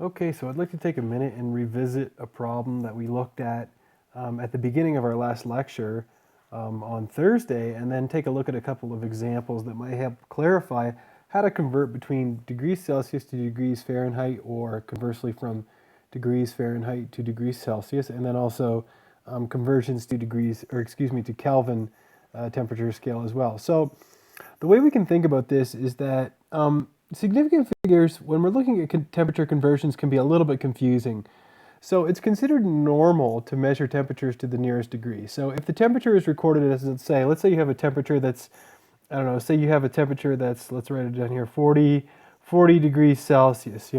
Okay, so I'd like to take a minute and revisit a problem that we looked at the beginning of our last lecture on Thursday, and then take a look at a couple of examples that might help clarify how to convert between degrees Celsius to degrees Fahrenheit, or conversely from degrees Fahrenheit to degrees Celsius, and then also conversions to degrees, or excuse me, to Kelvin temperature scale as well. So the way we can think about this is that significant figures, when we're looking at temperature conversions, can be a little bit confusing. So it's considered normal to measure temperatures to the nearest degree. So if the temperature is recorded as, let's say you have a temperature that's, I don't know, say you have a temperature that's, let's write it down here, 40 degrees Celsius,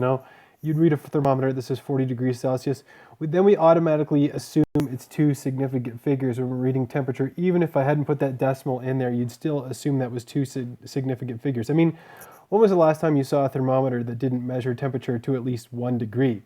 you'd read a thermometer that says 40 degrees Celsius. Then we automatically assume it's two significant figures when we're reading temperature. Even if I hadn't put that decimal in there, you'd still assume that was two significant figures. I mean, when was the last time you saw a thermometer that didn't measure temperature to at least 1 degree?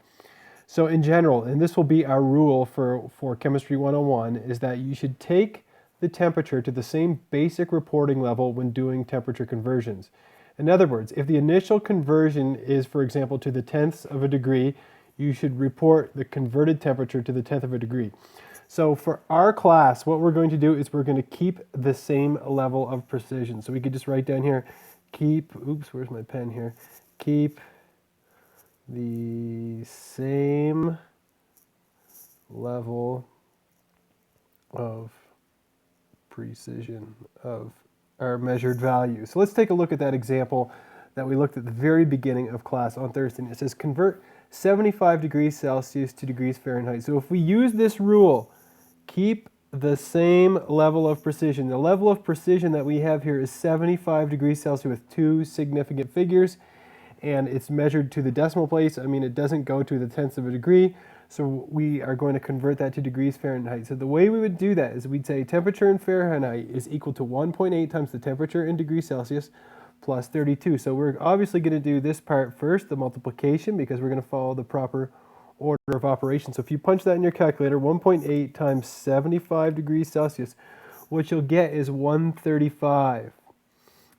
So in general, and this will be our rule for Chemistry 101, is that you should take the temperature to the same basic reporting level when doing temperature conversions. In other words, if the initial conversion is, for example, to the tenths of a degree, you should report the converted temperature to the tenth of a degree. So for our class, what we're going to do is we're going to keep the same level of precision. So we could just write down here, where's my pen here? Keep the same level of precision of our measured value. So let's take a look at that example that we looked at the very beginning of class on Thursday. It says convert 75 degrees Celsius to degrees Fahrenheit. So if we use this rule, keep the same level of precision. The level of precision that we have here is 75 degrees Celsius with two significant figures, and it's measured to the decimal place. I mean, it doesn't go to the tenths of a degree, so we are going to convert that to degrees Fahrenheit. So the way we would do that is we'd say temperature in Fahrenheit is equal to 1.8 times the temperature in degrees Celsius plus 32. So we're obviously going to do this part first, the multiplication, because we're going to follow the proper order of operations. So if you punch that in your calculator, 1.8 times 75 degrees Celsius, what you'll get is 135.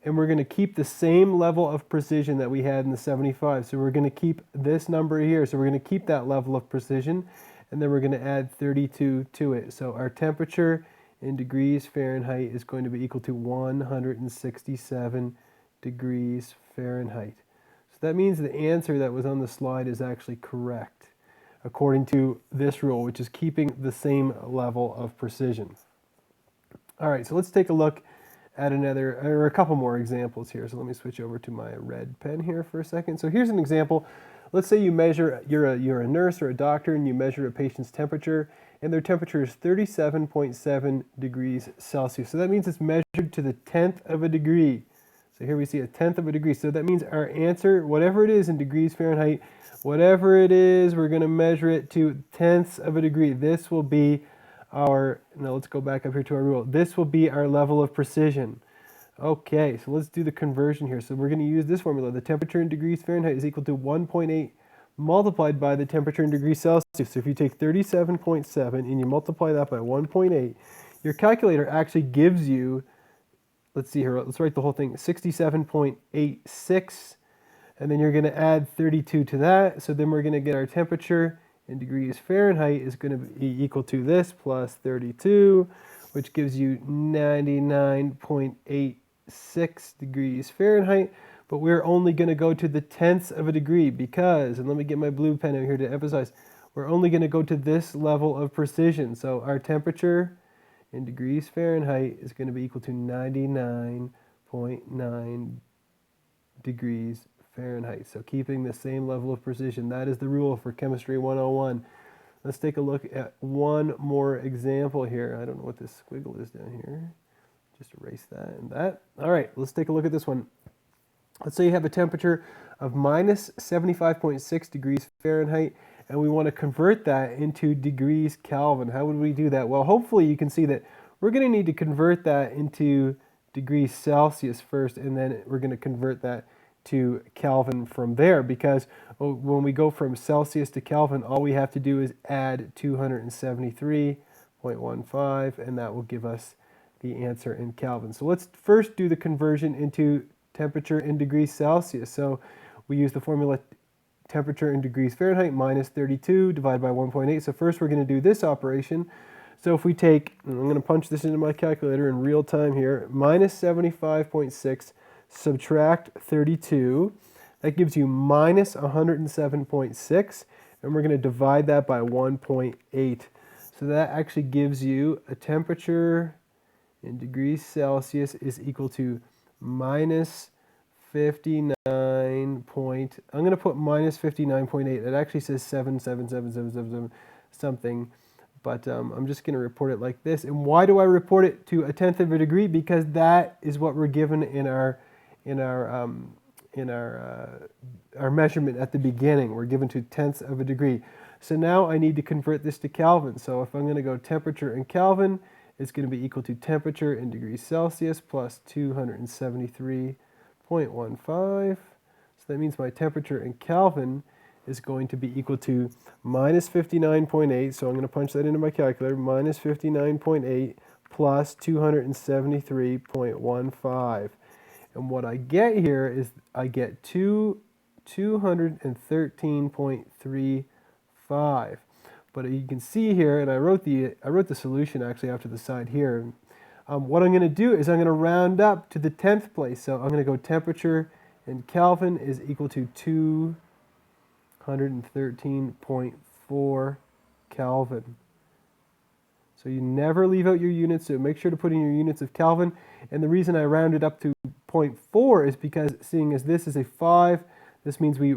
And we're going to keep the same level of precision that we had in the 75. So we're going to keep this number here. So we're going to keep that level of precision, and then we're going to add 32 to it. So our temperature in degrees Fahrenheit is going to be equal to 167 degrees Fahrenheit. So that means the answer that was on the slide is actually correct, according to this rule, which is keeping the same level of precision. All right, so let's take a look at a couple more examples here. So let me switch over to my red pen here for a second. So here's an example. Let's say you're a nurse or a doctor, and you measure a patient's temperature, and their temperature is 37.7 degrees Celsius. So that means it's measured to the tenth of a degree. So here we see a tenth of a degree. So that means our answer, whatever it is in degrees Fahrenheit, whatever it is, we're going to measure it to tenths of a degree. This will be now let's go back up here to our rule. This will be our level of precision. Okay, so let's do the conversion here. So we're going to use this formula. The temperature in degrees Fahrenheit is equal to 1.8 multiplied by the temperature in degrees Celsius. So if you take 37.7 and you multiply that by 1.8, your calculator actually gives you, let's see here, let's write the whole thing, 67.86, and then you're going to add 32 to that. So then we're going to get our temperature in degrees Fahrenheit is going to be equal to this plus 32, which gives you 99.86 degrees Fahrenheit. But we're only going to go to the tenths of a degree because, and let me get my blue pen out here to emphasize, we're only going to go to this level of precision. So our temperature in degrees Fahrenheit is going to be equal to 99.9 degrees Fahrenheit. So keeping the same level of precision. That is the rule for Chemistry 101. Let's take a look at one more example here. I don't know what this squiggle is down here. Just erase that and that. All right, let's take a look at this one. Let's say you have a temperature of minus 75.6 degrees Fahrenheit, and we want to convert that into degrees Kelvin. How would we do that? Well, hopefully you can see that we're going to need to convert that into degrees Celsius first, and then we're going to convert that to Kelvin from there, because when we go from Celsius to Kelvin, all we have to do is add 273.15, and that will give us the answer in Kelvin. So let's first do the conversion into temperature in degrees Celsius. So we use the formula temperature in degrees Fahrenheit minus 32 divided by 1.8. So first we're going to do this operation. So if we take, I'm going to punch this into my calculator in real time here, minus 75.6 subtract 32, that gives you minus 107.6, and we're going to divide that by 1.8. So that actually gives you a temperature in degrees Celsius is equal to minus 59 point, I'm going to put minus 59.8. It actually says 77777 something, but I'm just going to report it like this. And why do I report it to 1/10 of a degree? Because that is what we're given in our measurement at the beginning. We're given to 1/10 of a degree. So now I need to convert this to Kelvin. So if I'm going to go temperature in Kelvin, it's going to be equal to temperature in degrees Celsius plus 273.15. So that means my temperature in Kelvin is going to be equal to minus 59.8. So I'm going to punch that into my calculator. Minus 59.8 plus 273.15. And what I get here is I get 213.35. But you can see here, and I wrote the solution actually out to the side here. What I'm going to do is I'm going to round up to the 10th place. So I'm going to go temperature in Kelvin is equal to 213.4 Kelvin. So you never leave out your units, so make sure to put in your units of Kelvin. And the reason I rounded up to 0.4 is because seeing as this is a 5, this means we're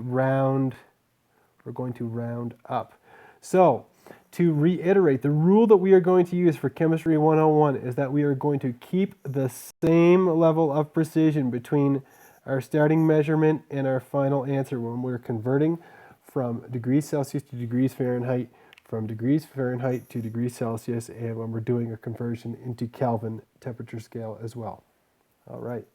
going to round up. So, to reiterate, the rule that we are going to use for Chemistry 101 is that we are going to keep the same level of precision between our starting measurement and our final answer when we're converting from degrees Celsius to degrees Fahrenheit, from degrees Fahrenheit to degrees Celsius, and when we're doing a conversion into Kelvin temperature scale as well. All right.